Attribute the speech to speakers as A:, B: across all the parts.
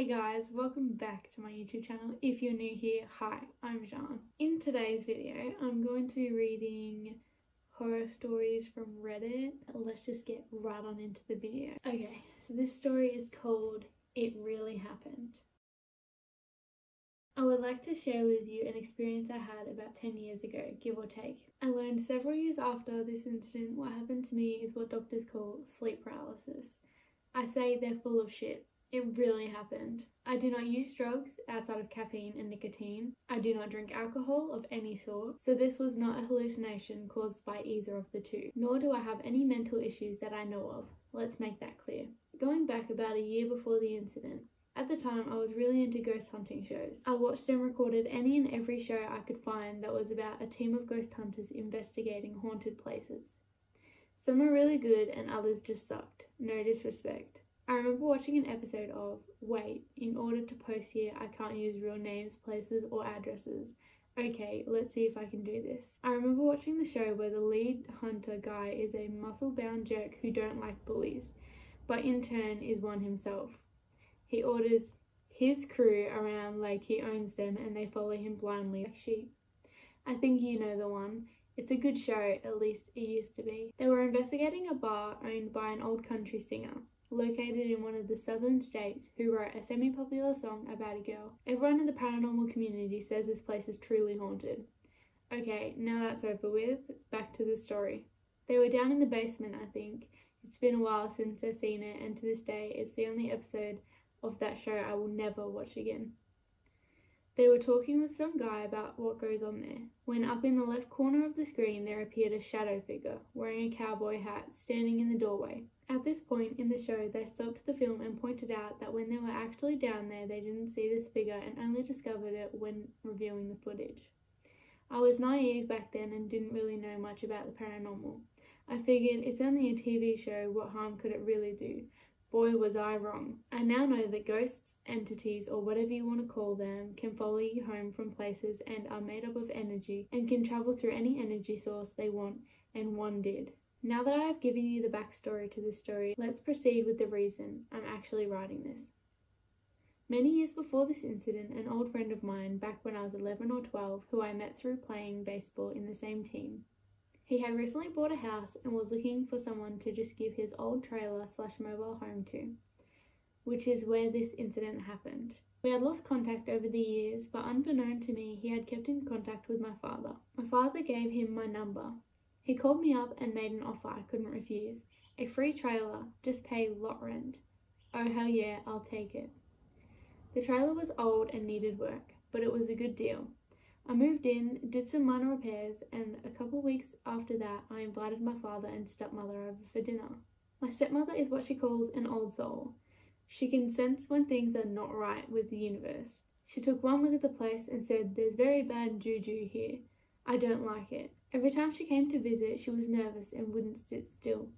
A: Hey guys, welcome back to my YouTube channel. If you're new here, hi, I'm Jean. In today's video, I'm going to be reading horror stories from Reddit. Let's just get right on into the video. Okay, so this story is called It Really Happened. I would like to share with you an experience I had about 10 years ago, give or take. I learned several years after this incident what happened to me is what doctors call sleep paralysis. I say they're full of shit. It really happened. I do not use drugs outside of caffeine and nicotine. I do not drink alcohol of any sort, so this was not a hallucination caused by either of the two. Nor do I have any mental issues that I know of. Let's make that clear. Going back about a year before the incident, at the time I was really into ghost hunting shows. I watched and recorded any and every show I could find that was about a team of ghost hunters investigating haunted places. Some are really good and others just sucked. No disrespect. I remember watching an episode of, wait, in order to post here I can't use real names, places or addresses. Okay, let's see if I can do this. I remember watching the show where the lead hunter guy is a muscle-bound jerk who don't like bullies, but in turn is one himself. He orders his crew around like he owns them and they follow him blindly like sheep. I think you know the one. It's a good show, at least it used to be. They were investigating a bar owned by an old country singer, located in one of the southern states, who wrote a semi-popular song about a girl. Everyone in the paranormal community says this place is truly haunted. Okay, now that's over with, back to the story. They were down in the basement, I think. It's been a while since I've seen it, and to this day, it's the only episode of that show I will never watch again. They were talking with some guy about what goes on there, when up in the left corner of the screen there appeared a shadow figure, wearing a cowboy hat, standing in the doorway. At this point in the show, they stopped the film and pointed out that when they were actually down there, they didn't see this figure and only discovered it when reviewing the footage. I was naive back then and didn't really know much about the paranormal. I figured it's only a TV show, what harm could it really do? Boy, was I wrong. I now know that ghosts, entities, or whatever you want to call them, can follow you home from places and are made up of energy and can travel through any energy source they want, and one did. Now that I have given you the backstory to this story, let's proceed with the reason I'm actually writing this. Many years before this incident, an old friend of mine, back when I was 11 or 12, who I met through playing baseball in the same team, he had recently bought a house and was looking for someone to just give his old trailer/mobile home to, which is where this incident happened. We had lost contact over the years, but unbeknown to me, he had kept in contact with my father. My father gave him my number. He called me up and made an offer I couldn't refuse. A free trailer, just pay lot rent. Oh hell yeah, I'll take it. The trailer was old and needed work, but it was a good deal. I moved in, did some minor repairs, and a couple of weeks after that, I invited my father and stepmother over for dinner. My stepmother is what she calls an old soul. She can sense when things are not right with the universe. She took one look at the place and said, "There's very bad juju here. I don't like it." Every time she came to visit, she was nervous and wouldn't sit still,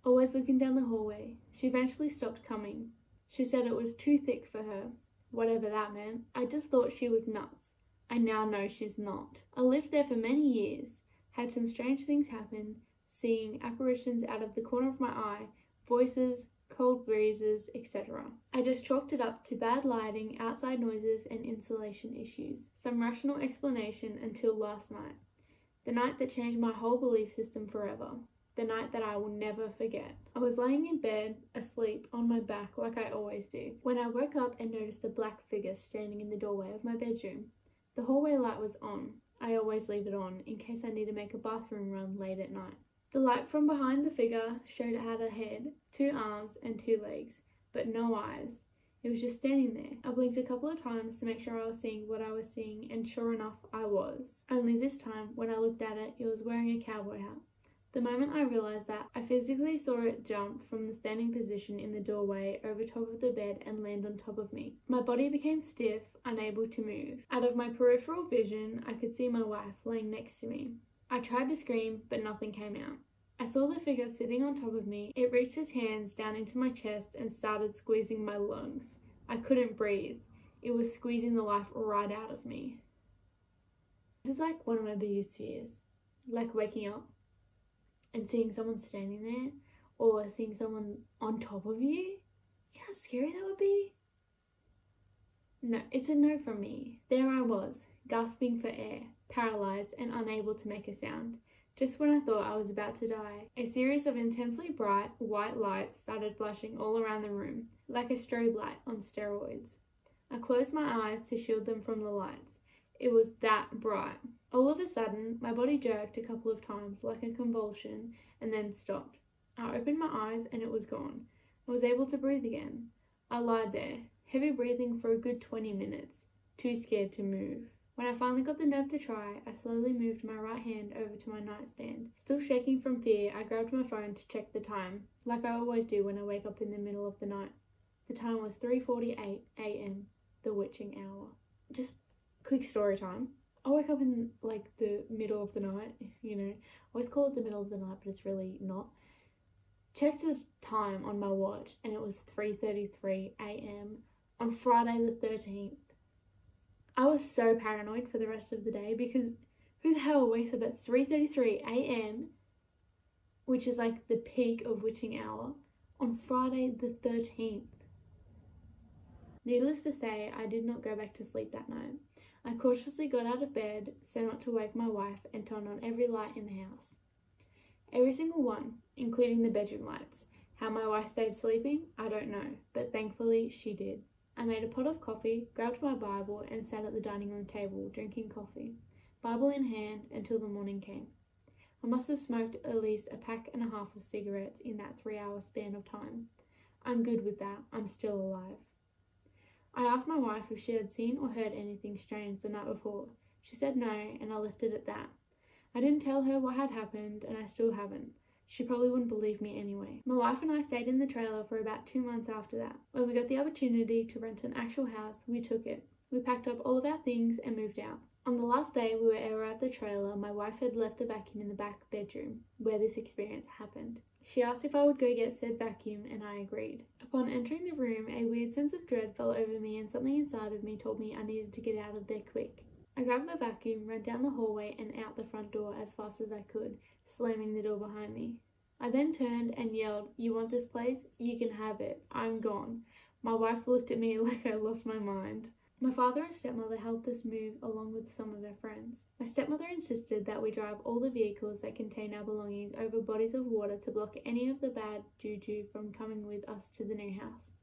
A: always looking down the hallway. She eventually stopped coming. She said it was too thick for her, whatever that meant. I just thought she was nuts. I now know she's not. I lived there for many years, had some strange things happen, seeing apparitions out of the corner of my eye, voices, cold breezes, etc. I just chalked it up to bad lighting, outside noises, and insulation issues. Some rational explanation until last night. The night that changed my whole belief system forever. The night that I will never forget. I was laying in bed, asleep, on my back like I always do, when I woke up and noticed a black figure standing in the doorway of my bedroom. The hallway light was on. I always leave it on, in case I need to make a bathroom run late at night. The light from behind the figure showed it had a head, 2 arms and 2 legs, but no eyes. It was just standing there. I blinked a couple of times to make sure I was seeing what I was seeing, and sure enough, I was. Only this time, when I looked at it, it was wearing a cowboy hat. The moment I realised that, I physically saw it jump from the standing position in the doorway over top of the bed and land on top of me. My body became stiff, unable to move. Out of my peripheral vision, I could see my wife laying next to me. I tried to scream, but nothing came out. I saw the figure sitting on top of me. It reached its hands down into my chest and started squeezing my lungs. I couldn't breathe. It was squeezing the life right out of me. This is like one of my biggest fears. Like waking up and seeing someone standing there, or seeing someone on top of you. You know how scary that would be? No, it's a no from me. There I was, gasping for air, paralysed and unable to make a sound. Just when I thought I was about to die, a series of intensely bright white lights started flashing all around the room, like a strobe light on steroids. I closed my eyes to shield them from the lights. It was that bright. All of a sudden, my body jerked a couple of times like a convulsion and then stopped. I opened my eyes and it was gone. I was able to breathe again. I lied there, heavy breathing for a good 20 minutes, too scared to move. When I finally got the nerve to try, I slowly moved my right hand over to my nightstand. Still shaking from fear, I grabbed my phone to check the time, like I always do when I wake up in the middle of the night. The time was 3:48 a.m, the witching hour. Just quick story time. I wake up in like the middle of the night, I always call it the middle of the night, but it's really not. Checked the time on my watch and it was 3:33 a.m. on Friday the 13th. I was so paranoid for the rest of the day because who the hell wakes up at 3:33 a.m, which is like the peak of witching hour, on Friday the 13th? Needless to say, I did not go back to sleep that night. I cautiously got out of bed so not to wake my wife and turned on every light in the house. Every single one, including the bedroom lights. How my wife stayed sleeping, I don't know, but thankfully she did. I made a pot of coffee, grabbed my Bible and sat at the dining room table drinking coffee, Bible in hand, until the morning came. I must have smoked at least a pack and a half of cigarettes in that 3-hour span of time. I'm good with that, I'm still alive. I asked my wife if she had seen or heard anything strange the night before. She said no, and I left it at that. I didn't tell her what had happened, and I still haven't. She probably wouldn't believe me anyway. My wife and I stayed in the trailer for about 2 months after that. When we got the opportunity to rent an actual house, we took it. We packed up all of our things and moved out. On the last day we were ever at the trailer, my wife had left the vacuum in the back bedroom, where this experience happened. She asked if I would go get said vacuum, and I agreed. Upon entering the room, a weird sense of dread fell over me, and something inside of me told me I needed to get out of there quick. I grabbed the vacuum, ran down the hallway and out the front door as fast as I could, slamming the door behind me. I then turned and yelled, "You want this place? You can have it. I'm gone." My wife looked at me like I lost my mind. My father and stepmother helped us move along with some of their friends. My stepmother insisted that we drive all the vehicles that contain our belongings over bodies of water to block any of the bad juju from coming with us to the new house.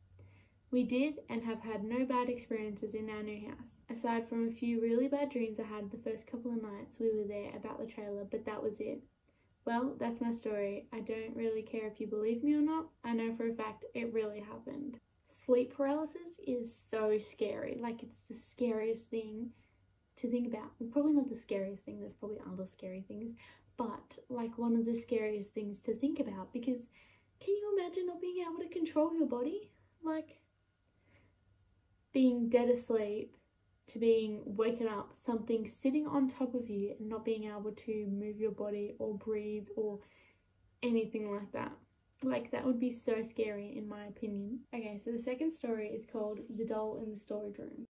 A: We did, and have had no bad experiences in our new house, aside from a few really bad dreams I had the first couple of nights we were there about the trailer, but that was it. Well, that's my story. I don't really care if you believe me or not. I know for a fact it really happened. Sleep paralysis is so scary. Like, it's the scariest thing to think about. Well, probably not the scariest thing, there's probably other scary things, but like one of the scariest things to think about, because can you imagine not being able to control your body? Like, being dead asleep to being woken up, something sitting on top of you and not being able to move your body or breathe or anything like that. Like, that would be so scary in my opinion. Okay, so the second story is called The Doll in the Storage Room.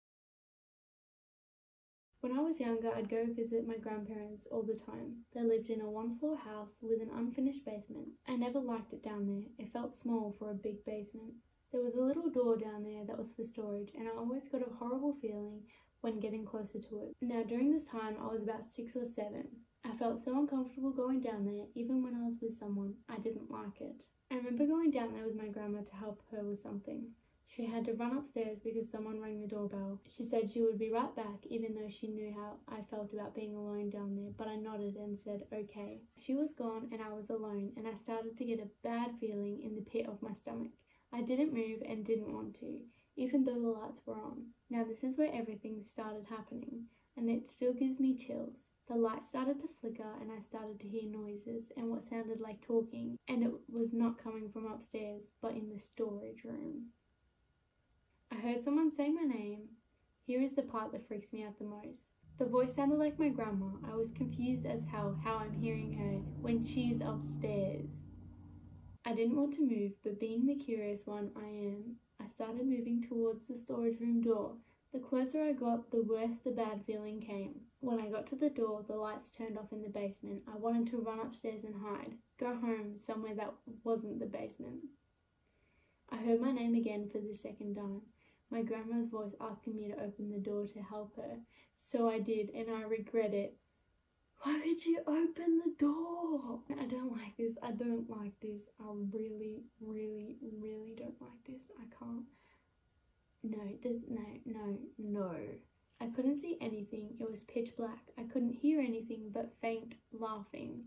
A: When I was younger, I'd go visit my grandparents all the time. They lived in a 1-floor house with an unfinished basement. I never liked it down there. It felt small for a big basement. There was a little door down there that was for storage, and I always got a horrible feeling when getting closer to it. Now, during this time, I was about 6 or 7. I felt so uncomfortable going down there, even when I was with someone. I didn't like it. I remember going down there with my grandma to help her with something. She had to run upstairs because someone rang the doorbell. She said she would be right back, even though she knew how I felt about being alone down there, but I nodded and said okay. She was gone and I was alone, and I started to get a bad feeling in the pit of my stomach. I didn't move and didn't want to, even though the lights were on. Now this is where everything started happening, and it still gives me chills. The light started to flicker and I started to hear noises and what sounded like talking, and it was not coming from upstairs, but in the storage room. I heard someone say my name. Here is the part that freaks me out the most. The voice sounded like my grandma. I was confused as hell how I'm hearing her when she's upstairs. I didn't want to move, but being the curious one I am, I started moving towards the storage room door. The closer I got, the worse the bad feeling came. When I got to the door, the lights turned off in the basement. I wanted to run upstairs and hide, go home somewhere that wasn't the basement. I heard my name again for the second time. my grandma's voice asking me to open the door to help her. So I did, and I regret it. Why would you open the door? I don't like this. I don't like this. I really, really, really don't like this. I can't. No. I couldn't see anything. It was pitch black. I couldn't hear anything but faint laughing.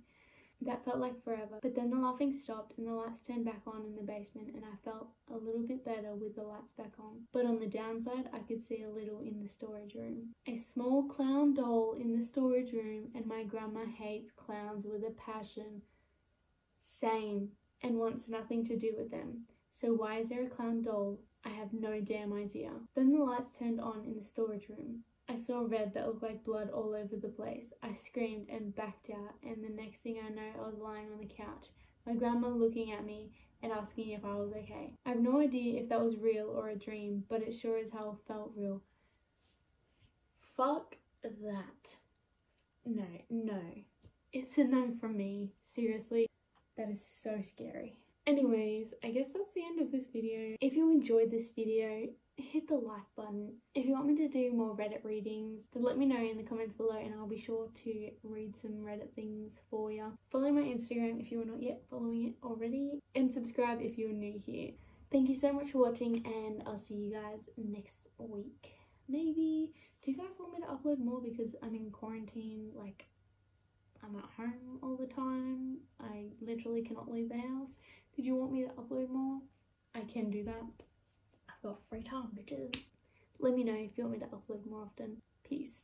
A: That felt like forever. But then the laughing stopped and the lights turned back on in the basement, and I felt a little bit better with the lights back on. But on the downside, I could see a little in the storage room. A small clown doll in the storage room, and my grandma hates clowns with a passion. Same. And wants nothing to do with them. So why is there a clown doll? I have no damn idea. Then the lights turned on in the storage room. I saw red that looked like blood all over the place. I screamed and backed out, and the next thing I know, I was lying on the couch, my grandma looking at me and asking if I was okay. I have no idea if that was real or a dream, but it sure as hell felt real. Fuck that. No. It's a no from me. Seriously, that is so scary. Anyways, I guess that's the end of this video. If you enjoyed this video, hit the like button. If you want me to do more Reddit readings, then let me know in the comments below and I'll be sure to read some Reddit things for you. Follow my Instagram if you are not yet following it already, and subscribe if you're new here. Thank you so much for watching, and I'll see you guys next week. Maybe. Do you guys want me to upload more because I'm in quarantine? Like, I'm at home all the time. I literally cannot leave the house. Did you want me to upload more? I can do that. I've got free time, bitches. Let me know if you want me to upload more often. Peace.